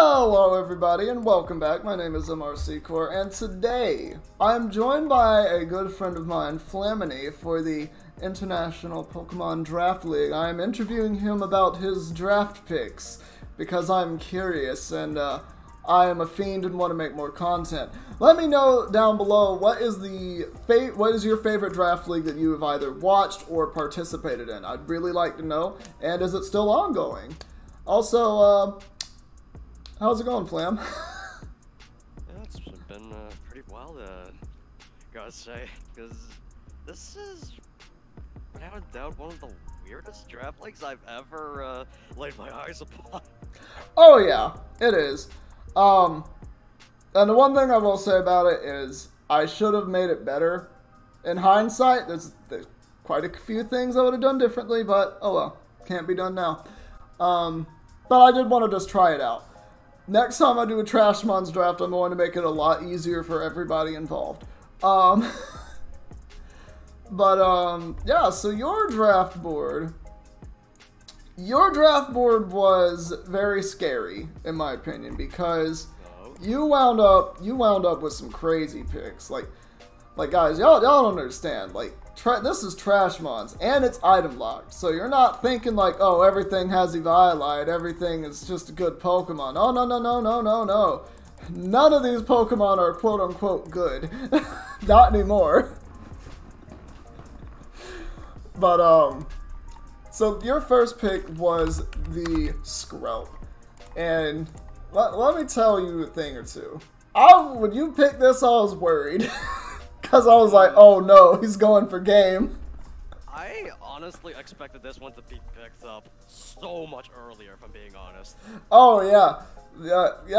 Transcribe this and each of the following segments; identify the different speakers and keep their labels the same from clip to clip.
Speaker 1: Hello everybody and welcome back. My name is MRC Core and today I'm joined by a good friend of mine, Flamenny, for the International Pokemon Draft League. I am interviewing him about his draft picks because I'm curious and I am a fiend and want to make more content. Let me know down below what is your favorite draft league that you have either watched or participated in. I'd really like to know, and is it still ongoing? Also, how's it going, Flam?
Speaker 2: Yeah, it's been pretty wild, gotta say, because this is, without doubt, one of the weirdest draft leagues I've ever laid my eyes upon.
Speaker 1: Oh yeah, it is. And the one thing I will say about it is I should have made it better. In hindsight, there's quite a few things I would have done differently, but oh well, can't be done now. But I did want to just try it out. Next time I do a Trashmons draft, I'm going to make it a lot easier for everybody involved. Yeah, so your draft board was very scary, in my opinion, because you wound up with some crazy picks. Like guys, y'all don't understand. Like, this is Trashmons, and it's item locked, so you're not thinking like, oh, everything has Eviolite, everything is just a good Pokemon. Oh, no. None of these Pokemon are quote-unquote good. Not anymore. But, so your first pick was the Skrelp, and let me tell you a thing or two. When you picked this, I was worried. Because I was like, oh no, he's going for game.
Speaker 2: I honestly expected this one to be picked up so much earlier, if I'm being honest.
Speaker 1: Oh yeah,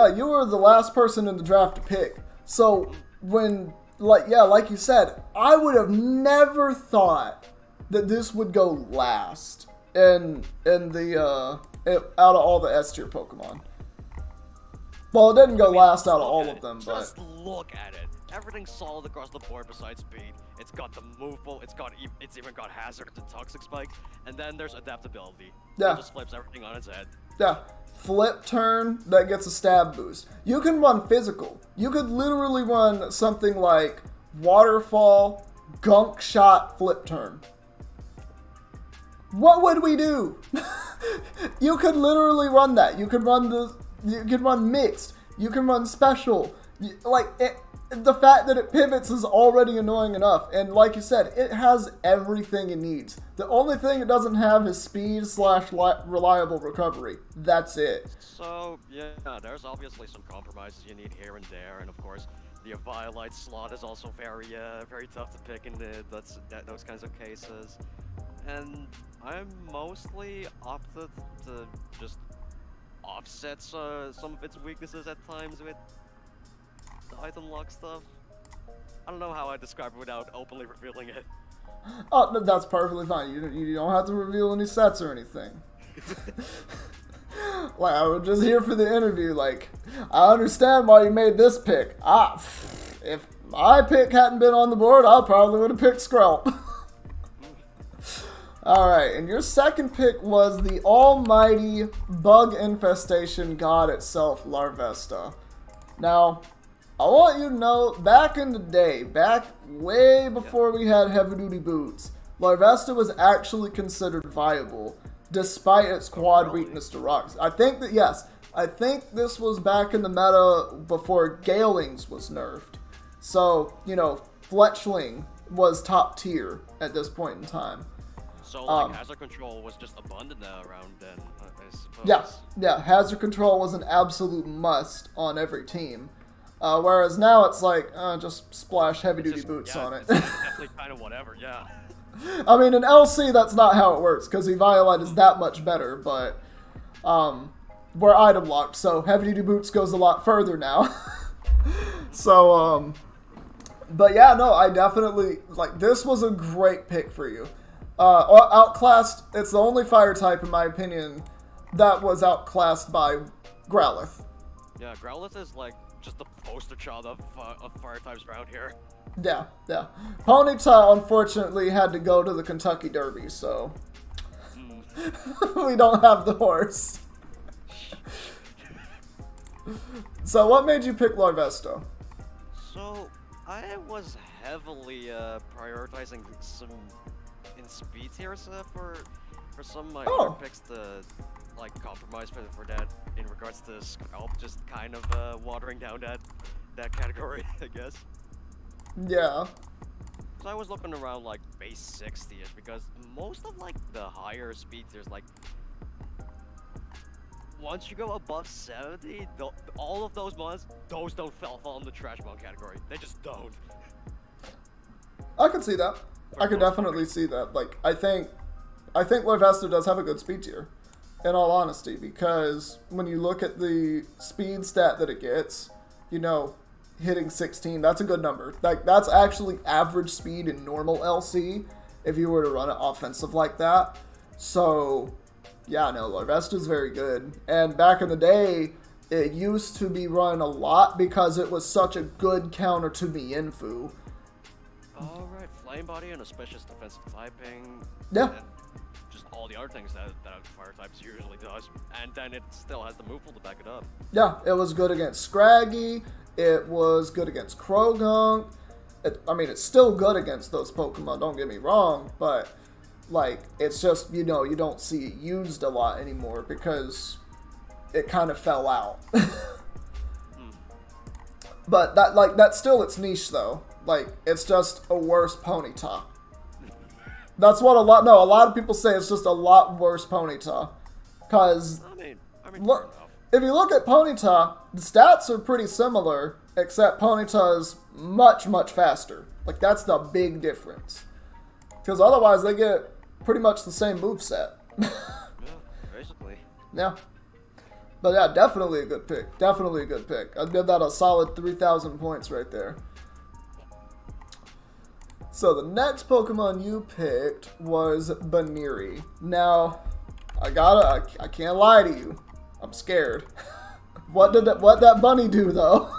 Speaker 1: you were the last person in the draft to pick. So when, like you said, I would have never thought that this would go last in the out of all the S tier Pokemon. Well, it didn't go last out of all of them, but
Speaker 2: just look at it. Everything's solid across the board besides speed. It's got the movable, it's even got hazard and toxic spike, and then there's adaptability.
Speaker 1: Yeah.
Speaker 2: It just flips everything on its head.
Speaker 1: Yeah. Flip turn that gets a stab boost. You can run physical. You could literally run something like waterfall, gunk shot, flip turn. What would we do? You could literally run that. You could run mixed. You can run special. The fact that it pivots is already annoying enough, and like you said, it has everything it needs. The only thing it doesn't have is speed / reliable recovery. That's it. So,
Speaker 2: yeah, there's obviously some compromises you need here and there, and of course, the Eviolite slot is also very tough to pick in those kinds of cases. And I'm mostly opted to just offset some of its weaknesses at times with the item lock stuff. I don't know how I describe it without openly revealing it.
Speaker 1: Oh, that's perfectly fine. You don't have to reveal any sets or anything. Like, I was just here for the interview. Like, I understand why you made this pick. If my pick hadn't been on the board, I probably would have picked Skrelp. Alright, and your second pick was the almighty bug infestation god itself, Larvesta. Now, I want you to know, back in the day, back way before we had heavy-duty boots, Larvesta was actually considered viable, despite its quad weakness to rocks. I think this was back in the meta before Galings was nerfed. So, you know, Fletchling was top tier at this point in time.
Speaker 2: So, like, hazard control was just abundant around then, I suppose.
Speaker 1: Yeah, hazard control was an absolute must on every team. Whereas now it's like, just splash heavy-duty boots on it.
Speaker 2: It's definitely kind of whatever, yeah.
Speaker 1: I mean, in LC, that's not how it works, because Eviolite is that much better, but we're item locked, so heavy-duty boots goes a lot further now. So, but yeah, no, I definitely, like, this was a great pick for you. Outclassed, it's the only fire type, in my opinion, that was outclassed by Growlithe.
Speaker 2: Yeah, Growlithe is, like, just the poster child of fire types around here.
Speaker 1: Yeah. Ponyta, unfortunately, had to go to the Kentucky Derby, so we don't have the horse. So what made you pick Larvesto?
Speaker 2: So, I was heavily prioritizing some in speed tiers for some of my other picks to like compromise for that in regards to Scalp, just kind of watering down that category, I guess.
Speaker 1: Yeah.
Speaker 2: So I was looking around like base 60ish because most of like the higher speed tiers, like once you go above 70, all of those mods, those don't fall in the trash mod category. They just don't.
Speaker 1: I could see that. I could definitely see that. Like, I think Larvesto does have a good speed tier, in all honesty, because when you look at the speed stat that it gets, you know, hitting 16, that's a good number. Like, that's actually average speed in normal LC if you were to run it offensive like that. So, yeah, no, Larvesto's very good. And back in the day, it used to be run a lot because it was such a good counter to Mienfu.
Speaker 2: Alright, Flame Body and Auspicious Defensive Typing.
Speaker 1: Yeah.
Speaker 2: And just all the other things that Fire types usually does. And then it still has the move pool to back it up.
Speaker 1: Yeah, it was good against Scraggy. It was good against Krogunk. I mean, it's still good against those Pokemon, don't get me wrong, but, like, it's just, you know, you don't see it used a lot anymore because it kind of fell out. But, that's still its niche, though. Like, it's just a worse Ponyta. That's what a lot of people say it's just a lot worse Ponyta. Because,
Speaker 2: I mean,
Speaker 1: look, if you look at Ponyta, the stats are pretty similar, except Ponyta is much, much faster. Like, that's the big difference. Because otherwise, they get pretty much the same moveset.
Speaker 2: yeah, basically.
Speaker 1: Yeah. But yeah, definitely a good pick. Definitely a good pick. I'd give that a solid 3,000 points right there. So the next Pokemon you picked was Baniri. Now, I can't lie to you. I'm scared. What that bunny do though?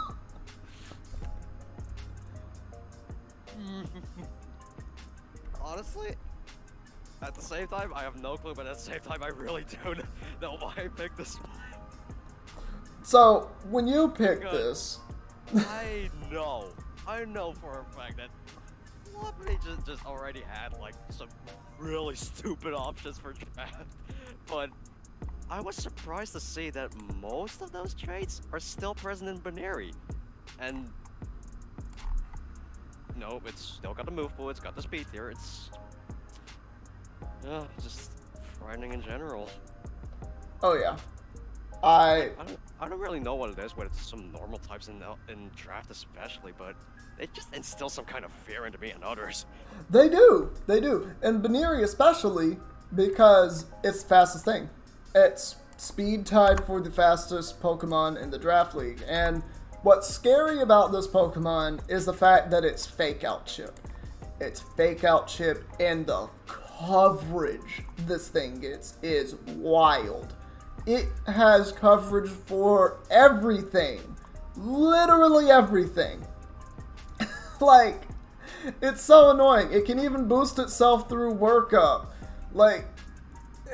Speaker 2: Honestly, at the same time, I have no clue, but at the same time, I really don't know why I picked this one.
Speaker 1: So, when you picked this...
Speaker 2: I know for a fact that Flamenny just already had, like, some really stupid options for draft, but I was surprised to see that most of those traits are still present in Baneri, and no, it's still got the move pool, it's got the speed tier, it's just frightening in general.
Speaker 1: Oh yeah.
Speaker 2: I don't really know what it is, but it's some normal types in draft especially, but it just instills some kind of fear into me and others.
Speaker 1: They do, and Baneri especially because it's the fastest thing. It's speed tied for the fastest Pokemon in the draft league, and what's scary about this Pokemon is the fact that it's Fake Out Chip. It's Fake Out Chip, and the coverage this thing gets is wild. It has coverage for everything. Literally everything. Like, it's so annoying. It can even boost itself through workup. Like,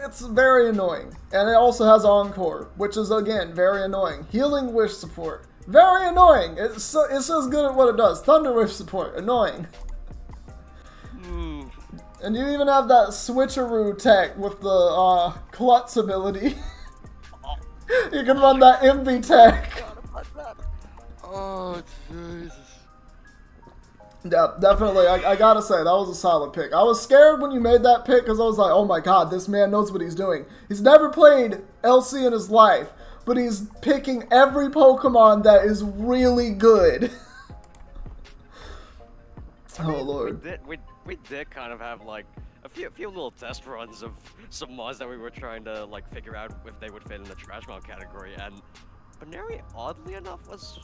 Speaker 1: it's very annoying. And it also has Encore, which is, again, very annoying. Healing Wish support. Very annoying. It's just good at what it does. Thunder Wish support. Annoying. And you even have that switcheroo tech with the Klutz ability. You can run that MV tech.
Speaker 2: Oh, Jesus.
Speaker 1: Yeah, definitely. I gotta say, that was a solid pick. I was scared when you made that pick because I was like, oh my god, this man knows what he's doing. He's never played LC in his life, but he's picking every Pokemon that is really good. Oh, Lord.
Speaker 2: We did kind of have, like, a few little test runs of some mods that we were trying to, like, figure out if they would fit in the trash mod category, and Baneri, oddly enough, was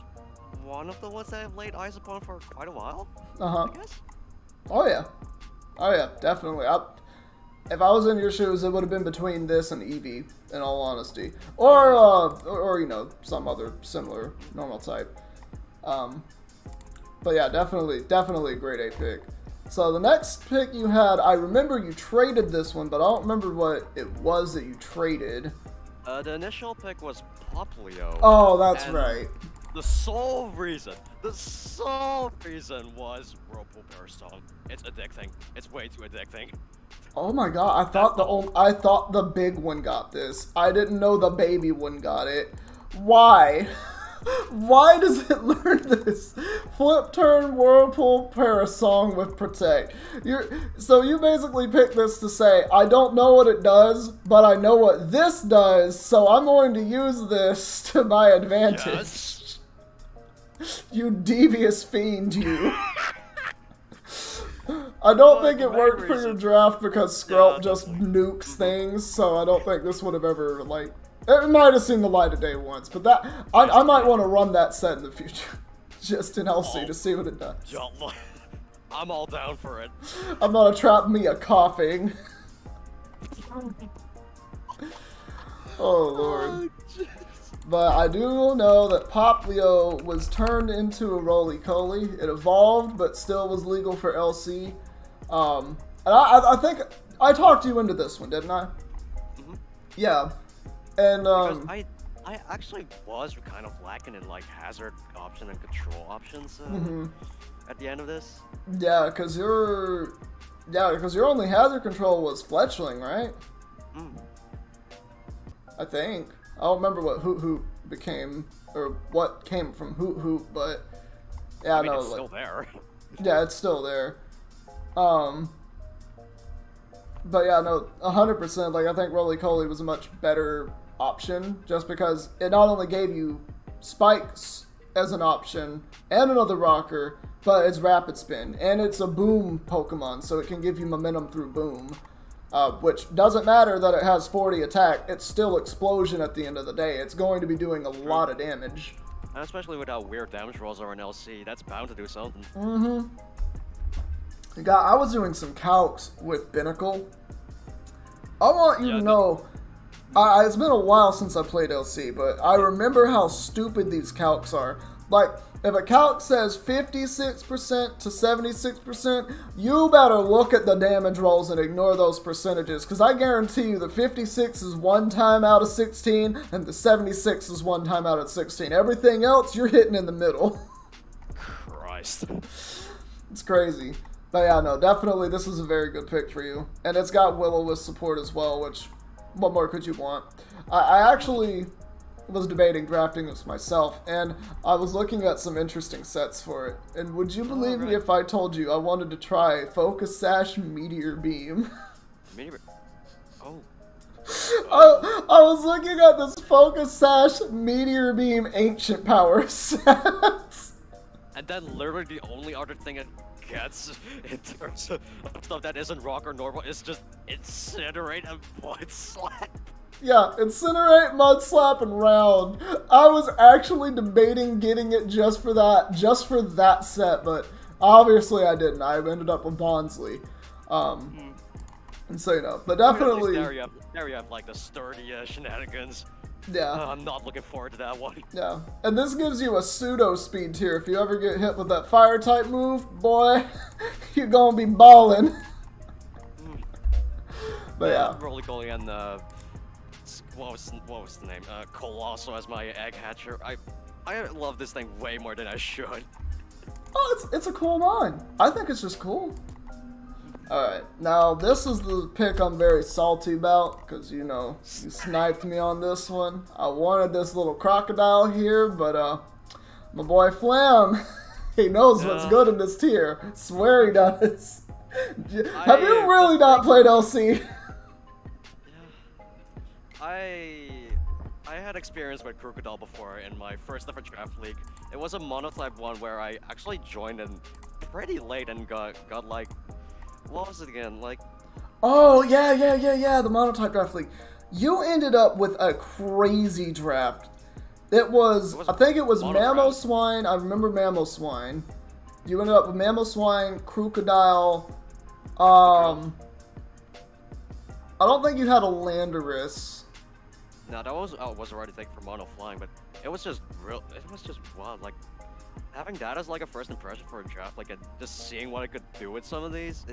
Speaker 2: one of the ones that I've laid eyes upon for quite a while, I guess.
Speaker 1: Oh, yeah. Oh, yeah, definitely. If I was in your shoes, it would have been between this and Eevee, in all honesty. Or you know, some other similar normal type. But yeah, definitely a grade A pick. So the next pick you had, I remember you traded this one, but I don't remember what it was that you traded.
Speaker 2: The initial pick was Popplio.
Speaker 1: Oh, that's
Speaker 2: and
Speaker 1: right.
Speaker 2: the sole reason was Whirlpool Parasong. It's addicting. It's way too addicting.
Speaker 1: Oh my god, I thought the big one got this. I didn't know the baby one got it. Why? Why does it learn this? Flip, turn, whirlpool, parasong with protect. So you basically picked this to say, I don't know what it does, but I know what this does, so I'm going to use this to my advantage.
Speaker 2: Yes.
Speaker 1: You devious fiend, you. I don't think it worked for your draft because Skrelp just nukes things, so I don't think this would have ever, like... It might have seen the light of day once, but that... I might want to run that set in the future. Just in LC to see what it does.
Speaker 2: I'm all down for it.
Speaker 1: I'm gonna trap me a coughing. Oh, Lord. But I do know that Popplio was turned into a roly-coly. It evolved, but still was legal for LC. And I think I talked you into this one, didn't I?
Speaker 2: Mm-hmm.
Speaker 1: Yeah. And,
Speaker 2: because I actually was kind of lacking in, like, hazard option and control options at the end of this.
Speaker 1: Yeah, because your only hazard control was Fletchling, right?
Speaker 2: Mm.
Speaker 1: I think. I don't remember what Hoot Hoot became, or what came from Hoot Hoot, but yeah,
Speaker 2: I mean,
Speaker 1: no,
Speaker 2: it's still there.
Speaker 1: Yeah, it's still there. But yeah, no, 100%. Like, I think Roly-Coly was a much better option, just because it not only gave you spikes as an option and another rocker, but it's rapid spin and it's a boom Pokemon, so it can give you momentum through boom. Which doesn't matter that it has 40 attack, it's still explosion at the end of the day. It's going to be doing a lot of damage.
Speaker 2: And especially with how weird damage rolls are in LC, that's bound to do something.
Speaker 1: Mm-hmm. I was doing some calcs with Binnacle. I want you to know, it's been a while since I played LC, but I remember how stupid these calcs are. Like, if a calc says 56% to 76%, you better look at the damage rolls and ignore those percentages, because I guarantee you the 56 is 1 time out of 16, and the 76 is 1 time out of 16. Everything else, you're hitting in the middle.
Speaker 2: Christ.
Speaker 1: It's crazy. But yeah, no, definitely this is a very good pick for you. And it's got Will-O-Wisp support as well, which, what more could you want? I actually was debating drafting this myself, and I was looking at some interesting sets for it. And would you believe me if I told you I wanted to try Focus Sash Meteor Beam?
Speaker 2: Meteor... Oh.
Speaker 1: I was looking at this Focus Sash Meteor Beam Ancient Power set.
Speaker 2: And then literally the only other thing it gets in terms of stuff that isn't rock or normal is just Incinerate and Void Slap.
Speaker 1: Yeah, Incinerate, Mud Slap, and Round. I was actually debating getting it just for that set, but obviously I didn't. I ended up with Bonsly. And so, you know, but definitely...
Speaker 2: There you have, like, the sturdy shenanigans.
Speaker 1: Yeah.
Speaker 2: I'm not looking forward to that one.
Speaker 1: Yeah. And this gives you a pseudo speed tier. If you ever get hit with that fire type move, boy, you're gonna be balling. But yeah.
Speaker 2: Roly-Coly and what was the name? Colossal as my egg hatcher. I love this thing way more than I should.
Speaker 1: Oh, it's a cool mon. I think it's just cool. Alright, now this is the pick I'm very salty about, because, you know, you sniped me on this one. I wanted this little crocodile here, but, my boy Flam, he knows what's good in this tier. Swear he does. Have you really not played LC?
Speaker 2: I had experience with Crocodile before in my first ever draft league. It was a monotype one where I actually joined in pretty late and got like... What was it again? Like...
Speaker 1: Oh, yeah, the monotype draft league. You ended up with a crazy draft. I think it was Mamoswine. I remember Mamoswine. You ended up with Mamoswine, Crocodile. I don't think you had a Landorus.
Speaker 2: No, that was already taken for mono flying, but it was just wild. Like, having that as like a first impression for a draft, like just seeing what I could do with some of these.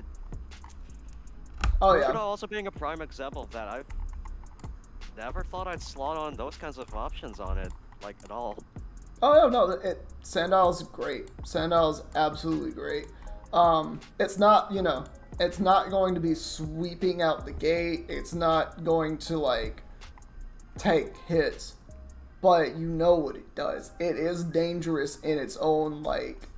Speaker 1: Oh yeah.
Speaker 2: Also being a prime example of that, never thought I'd slot on those kinds of options on it, like, at all.
Speaker 1: Oh, yeah, no, Sandile's great. Sandile's absolutely great. It's not, you know, it's not going to be sweeping out the gate. It's not going to, like, take hits. But you know what it does. It is dangerous in its own, like...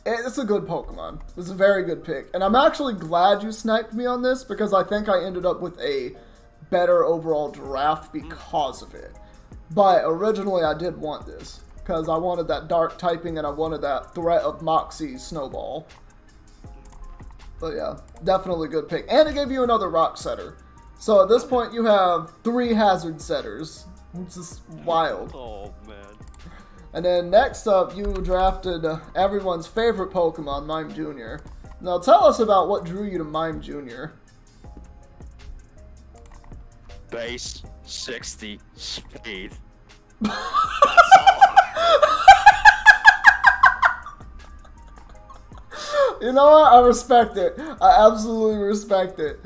Speaker 1: It's a good Pokemon. It's a very good pick. And I'm actually glad you sniped me on this, because I think I ended up with a better overall draft because of it. But originally I did want this, because I wanted that dark typing and I wanted that threat of Moxie Snowball. But yeah, definitely good pick. And it gave you another rock setter. So at this point you have 3 hazard setters, which is wild.
Speaker 2: Oh, man.
Speaker 1: And then next up, you drafted everyone's favorite Pokemon, Mime Jr. Now tell us about what drew you to Mime Jr.
Speaker 2: Base 60 speed.
Speaker 1: You know what? I respect it. I absolutely respect it.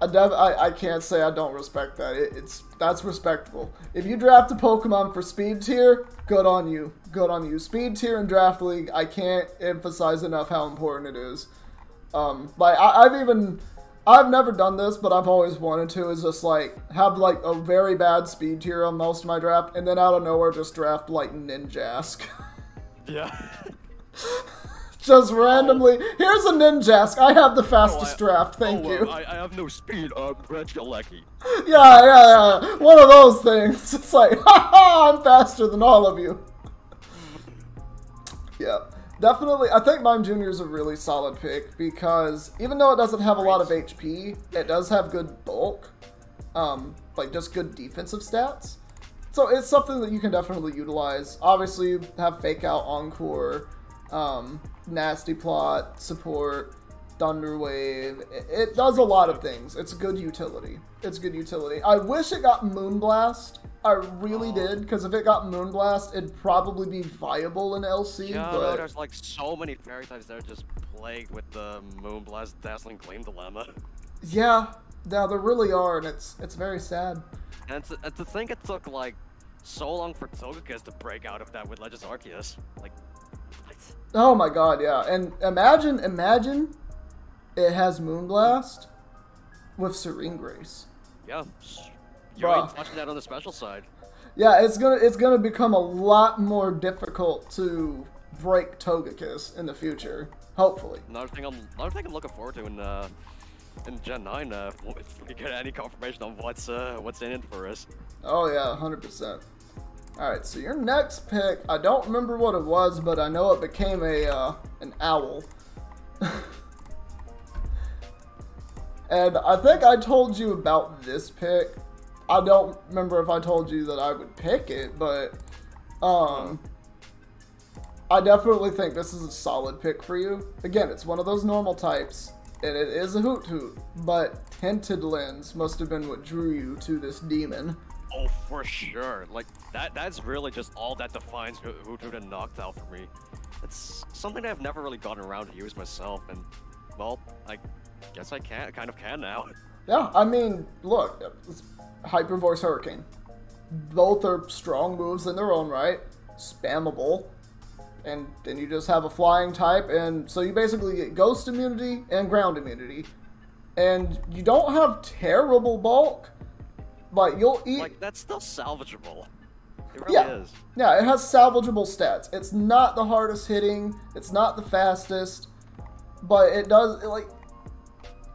Speaker 1: I can't say I don't respect that. That's respectable. If you draft a Pokemon for speed tier, good on you. Good on you. Speed tier in Draft League, I can't emphasize enough how important it is. Like I've never done this, but I've always wanted to. Is just like have like a very bad speed tier on most of my draft, and then out of nowhere just draft like Ninjask.
Speaker 2: Yeah.
Speaker 1: Just randomly, here's a Ninjask. I have the fastest draft. Thank you.
Speaker 2: I have no speed. Regieleki.
Speaker 1: Yeah. One of those things. It's like, haha, I'm faster than all of you. Yeah, definitely. I think Mime Jr. is a really solid pick because even though it doesn't have a lot of HP, it does have good bulk, like just good defensive stats. So it's something that you can definitely utilize. Obviously, you have Fake Out, Encore, Nasty Plot, Support, Thunder Wave. It does a lot of things. It's good utility. It's good utility. I wish it got Moonblast. I really did, because if it got Moonblast, it'd probably be viable in LC.
Speaker 2: Yeah,
Speaker 1: but...
Speaker 2: no, there's like so many fairy types that are just plagued with the Moonblast Dazzling Gleam dilemma.
Speaker 1: Yeah, there really are, and it's very sad.
Speaker 2: And to think it took like so long for Togekiss to break out of that with Legends Arceus. Like, what?
Speaker 1: Oh my god, yeah. And imagine it has Moonblast with Serene Grace.
Speaker 2: Yeah, you ain't touching that on the special side.
Speaker 1: Yeah, it's gonna become a lot more difficult to break Togekiss in the future. Hopefully.
Speaker 2: Another thing I'm looking forward to in Gen 9, if we get any confirmation on what's in it for us.
Speaker 1: Oh yeah, 100%. Alright, so your next pick, I don't remember what it was, but I know it became an owl. And I think I told you about this pick. I don't remember if I told you that I would pick it, but I definitely think this is a solid pick for you. Again, it's one of those normal types, and it is a Hoot Hoot, but Tinted Lens must have been what drew you to this demon.
Speaker 2: Oh, for sure. Like, that's really just all that defines Hoot Hoot and Noctowl for me. It's something that I've never really gotten around to use myself, and, well, I guess I kind of can now.
Speaker 1: Yeah, I mean, look, it's Hyper Voice Hurricane. Both are strong moves in their own right, spammable, and then you just have a flying type, and so you basically get Ghost immunity and Ground immunity. And you don't have terrible bulk, but you'll eat...
Speaker 2: Like, that's still salvageable. It really is.
Speaker 1: Yeah, it has salvageable stats. It's not the hardest hitting, it's not the fastest, but it does,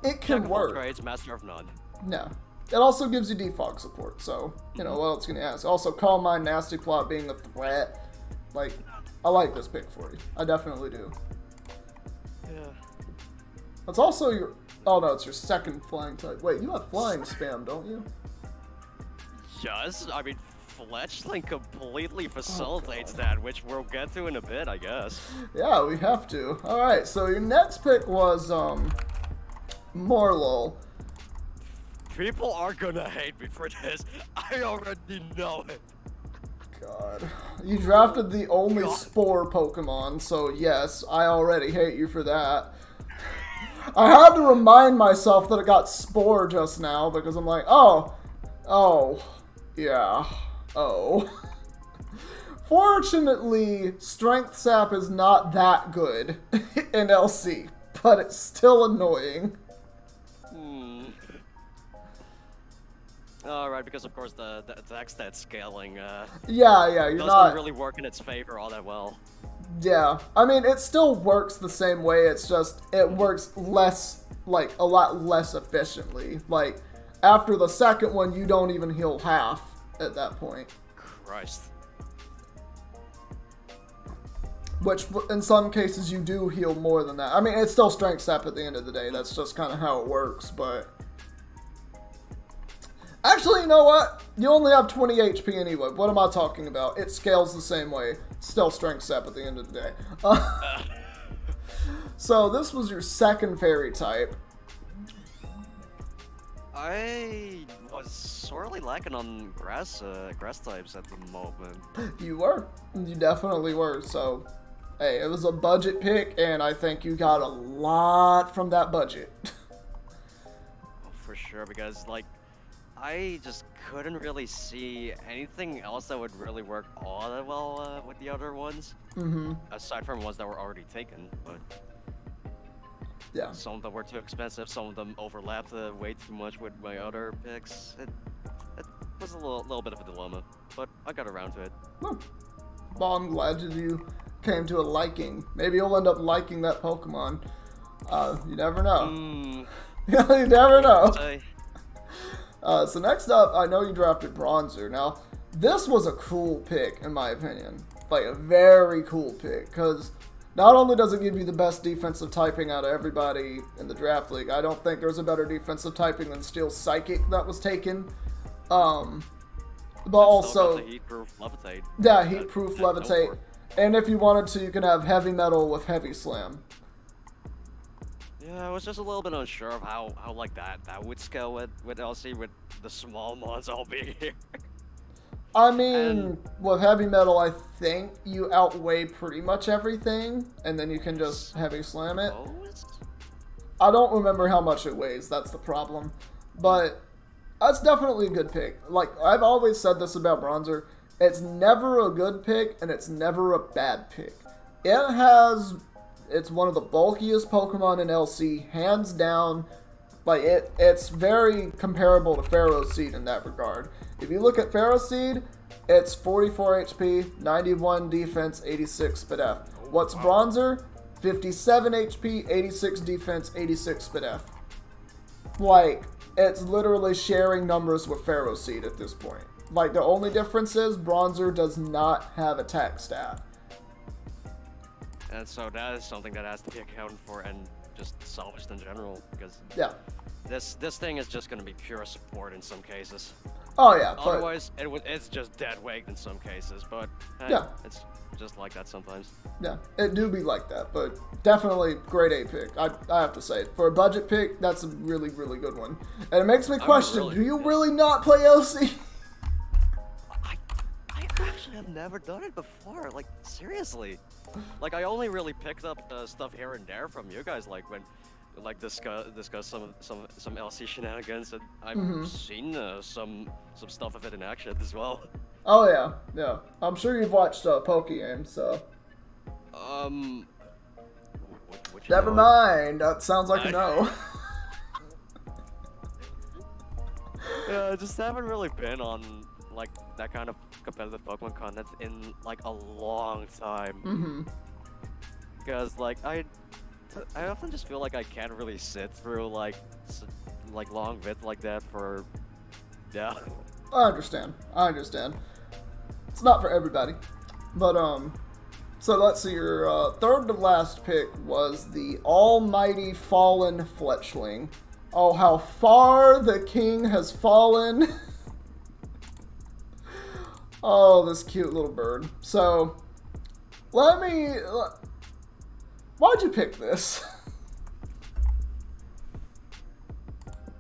Speaker 1: it can work.
Speaker 2: Trades, Master of None.
Speaker 1: Yeah. It also gives you defog support, so, you know, what else can you ask? Also, Calm Mind, Nasty Plot being a threat. Like, I like this pick for you. I definitely do.
Speaker 2: Yeah.
Speaker 1: It's also your... Oh, no, it's your second flying type. Wait, you have flying spam, don't you?
Speaker 2: Yes, I mean, Fletchling completely facilitates that, which we'll get to in a bit, I guess.
Speaker 1: Yeah, we have to. Alright, so your next pick was, Morlul.
Speaker 2: People are gonna hate me for this. I already know it.
Speaker 1: God. You drafted the only Spore Pokemon, so yes, I already hate you for that. I had to remind myself that it got Spore just now because I'm like, oh, yeah, oh. Fortunately, Strength Sap is not that good in LC, but it's still annoying.
Speaker 2: Alright, because of course the attack stat scaling
Speaker 1: yeah, you're
Speaker 2: doesn't
Speaker 1: not
Speaker 2: really work in its favor all that well.
Speaker 1: Yeah, I mean, it still works the same way, it's just, it works less, like, a lot less efficiently. Like, after the second one, you don't even heal half at that point.
Speaker 2: Christ.
Speaker 1: Which, in some cases, you do heal more than that. I mean, it's still Strength Sap at the end of the day, that's just kind of how it works, but... Actually, you know what? You only have 20 HP anyway. What am I talking about? It scales the same way. Still Strength Sap at the end of the day. So this was your second fairy type.
Speaker 2: I was sorely lacking on grass types at the moment.
Speaker 1: You were. You definitely were. So, hey, it was a budget pick, and I think you got a lot from that budget.
Speaker 2: Oh, for sure, because, like, I just couldn't really see anything else that would really work all that well with the other ones. Aside from ones that were already taken, but
Speaker 1: yeah,
Speaker 2: some of them were too expensive, some of them overlapped way too much with my other picks. It was a little bit of a dilemma, but I got around to it.
Speaker 1: Well, I'm glad you came to a liking. Maybe you'll end up liking that Pokemon. You never know. You never know. So next up, I know you drafted Bronzer. Now, this was a cool pick, in my opinion. Like, a very cool pick, because not only does it give you the best defensive typing out of everybody in the draft league, I don't think there's a better defensive typing than Steel Psychic that was taken. But also...
Speaker 2: Heat-proof Levitate.
Speaker 1: Yeah, Heat-proof Levitate. And if you wanted to, you can have Heavy Metal with Heavy Slam.
Speaker 2: Yeah, I was just a little bit unsure of how like that would scale with LC with the small mods all being here.
Speaker 1: I mean, with Heavy Metal, I think you outweigh pretty much everything, and then you can just Heavy Slam it. I don't remember how much it weighs, that's the problem. But that's definitely a good pick. Like, I've always said this about Bronzer, it's never a good pick, and it's never a bad pick. It's one of the bulkiest Pokemon in LC, hands down. Like, it's very comparable to Pharaoh Seed in that regard. If you look at Pharaoh Seed, it's 44 HP, 91 defense, 86 SpDef. What's Bronzer? 57 HP, 86 defense, 86 SpDef. Like, it's literally sharing numbers with Pharaoh Seed at this point. Like, the only difference is Bronzer does not have attack stat.
Speaker 2: And so that is something that has to be accounted for and just salvaged in general, because this thing is just going to be pure support in some cases.
Speaker 1: Oh yeah.
Speaker 2: Otherwise, it's just dead weight in some cases, but hey, it's just like that sometimes. Yeah,
Speaker 1: it do be like that, but definitely grade A pick. I have to say, for a budget pick, that's a really, really good one. And it makes me question: do you really not play LC?
Speaker 2: I actually have never done it before. Like, seriously. Like, I only really picked up stuff here and there from you guys, like when, like, discuss some LC shenanigans, and I've seen some stuff of it in action as well.
Speaker 1: Oh yeah. I'm sure you've watched Poke Games, so. Never mind. That sounds like a no.
Speaker 2: Yeah, I just haven't really been on like that kind of competitive Pokemon content in like a long time. Because like I often just feel like I can't really sit through like long vids like that for I
Speaker 1: understand. It's not for everybody, but so let's see. Your third to last pick was the almighty fallen Fletchling. Oh, how far the king has fallen. Oh, this cute little bird. So, why'd you pick this?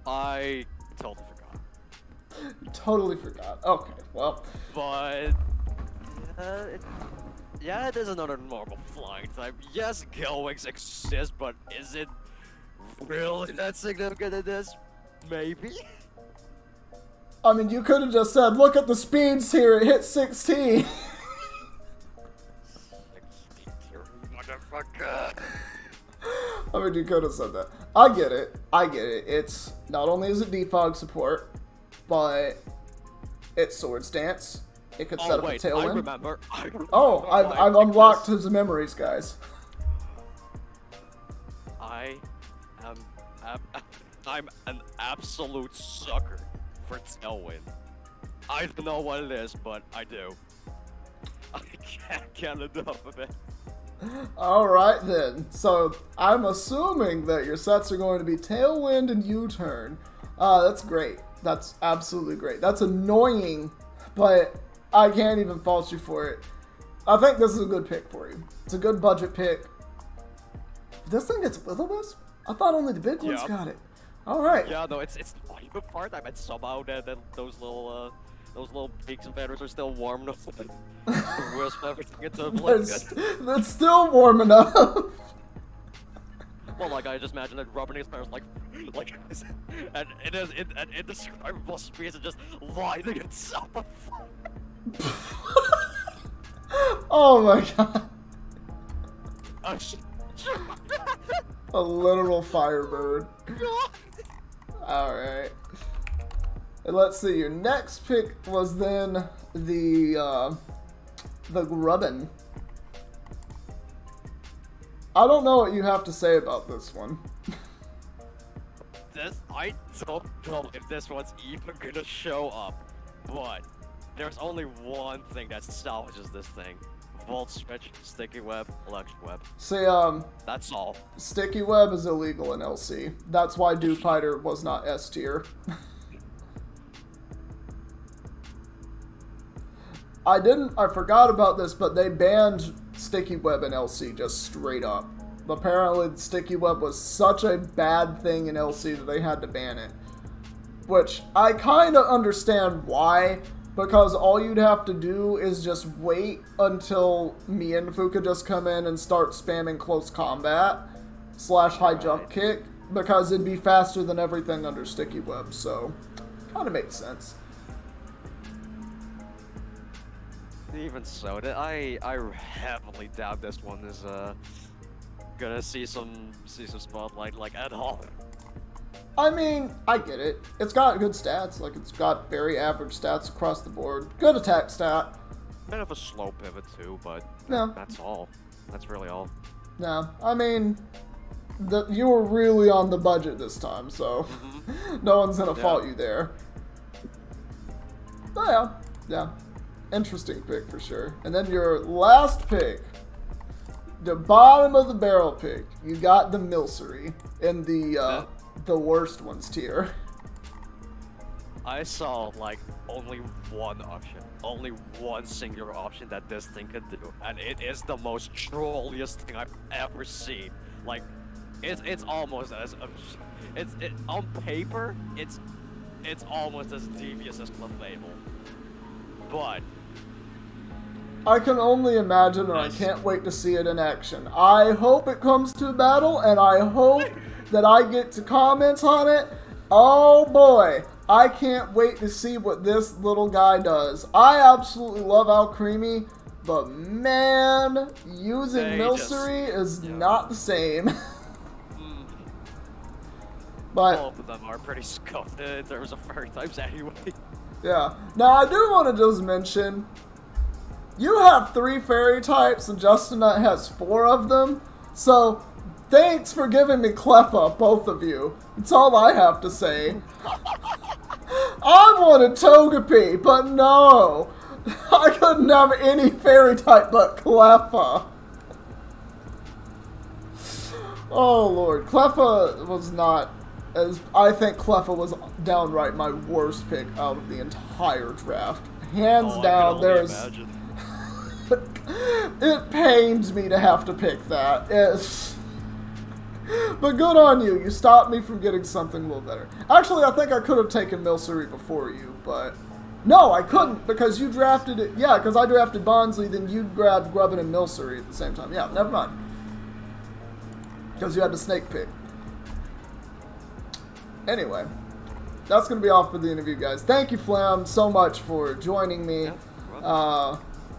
Speaker 2: I totally forgot.
Speaker 1: Totally forgot. Okay, well.
Speaker 2: But, it is another normal flying type. Yes, Gilwings exist, but is it really that significant in this? Maybe?
Speaker 1: I mean, you could have just said, look at the speeds here, it hit 16.
Speaker 2: 16, motherfucker.
Speaker 1: I mean, you could have said that. I get it. It's, not only is it defog support, but it's Sword Stance. It could set up a Tailwind.
Speaker 2: I remember.
Speaker 1: Oh, I've unlocked his memories, guys.
Speaker 2: I'm an absolute sucker for Tailwind. I don't know what it is, but I do. I can't get enough of it.
Speaker 1: Alright then. So, I'm assuming that your sets are going to be Tailwind and U-Turn. That's great. That's absolutely great. That's annoying, but I can't even fault you for it. I think this is a good pick for you. It's a good budget pick. This thing gets Will-O-Wisp? I thought only the big ones got it. Alright.
Speaker 2: Yeah, no, it's the funny part. I meant somehow that those little peaks and feathers are still warm enough to wisp everything into oblivion.
Speaker 1: That's still warm enough.
Speaker 2: Well, like, I just imagine it rubbing his parents like, and it is at indescribable speeds and just lighting itself on fire.
Speaker 1: Oh my god.
Speaker 2: Oh, shit.
Speaker 1: A literal firebird. Alright. And let's see, your next pick was then the Grubbin. I don't know what you have to say about this one.
Speaker 2: I don't know if this one's even gonna show up, but there's only one thing that salvages this thing. Volt Switch, Sticky Web, Electric Web.
Speaker 1: See,
Speaker 2: that's all.
Speaker 1: Sticky Web is illegal in LC. That's why Duke Fighter was not S tier. I forgot about this, but they banned Sticky Web in LC just straight up. Apparently, Sticky Web was such a bad thing in LC that they had to ban it. Which, I kind of understand why, because all you'd have to do is just wait until Mienfu could just come in and start spamming close combat / high jump kick, because it'd be faster than everything under Sticky Web, so kind of makes sense.
Speaker 2: Even so, I heavily doubt this one is gonna see some spotlight like at all.
Speaker 1: I mean, I get it. It's got good stats. Like, it's got very average stats across the board. Good attack stat.
Speaker 2: Bit of a slow pivot too, but
Speaker 1: no.
Speaker 2: That's all. That's really all.
Speaker 1: No, I mean, you were really on the budget this time, so no one's gonna fault you there. But yeah. Interesting pick for sure. And then your last pick, the bottom of the barrel pick, you got the Milcery in the worst ones tier.
Speaker 2: I saw like only one option, only one singular option that this thing could do, and it is the most trolliest thing I've ever seen. Like, it's almost as on paper, it's almost as devious as Clefable, but
Speaker 1: I can only imagine, and I can't wait to see it in action. I hope it comes to a battle, and I hope that I get to comment on it. Oh boy, I can't wait to see what this little guy does. I absolutely love Alcremie, but man, using Milcery is not the same. But
Speaker 2: both of them are pretty scuffed in terms of fairy types anyway.
Speaker 1: Yeah. Now I do want to just mention, you have 3 fairy types and Justin has 4 of them, so thanks for giving me Cleffa, both of you. That's all I have to say. I wanted Togepi, but no. I couldn't have any fairy type but Cleffa. Oh lord, Cleffa was not, as I think Cleffa was downright my worst pick out of the entire draft. Hands down, there's... It pains me to have to pick that. But good on you. You stopped me from getting something a little better. Actually, I think I could have taken Milcery before you, but... No, I couldn't, because you drafted it... Yeah, because I drafted Bonsly, then you grabbed Grubbin and Milcery at the same time. Yeah, never mind. Because you had the snake pick. Anyway, that's going to be all for the interview, guys. Thank you, Flam, so much for joining me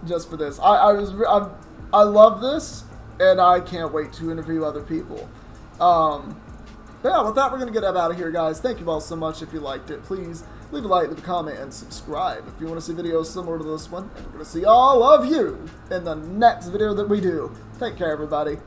Speaker 1: just for this. I love this, and I can't wait to interview other people. But yeah, with that, we're going to get out of here, guys. Thank you all so much. If you liked it, please leave a like, leave a comment, and subscribe if you want to see videos similar to this one. And we're going to see all of you in the next video that we do. Take care, everybody.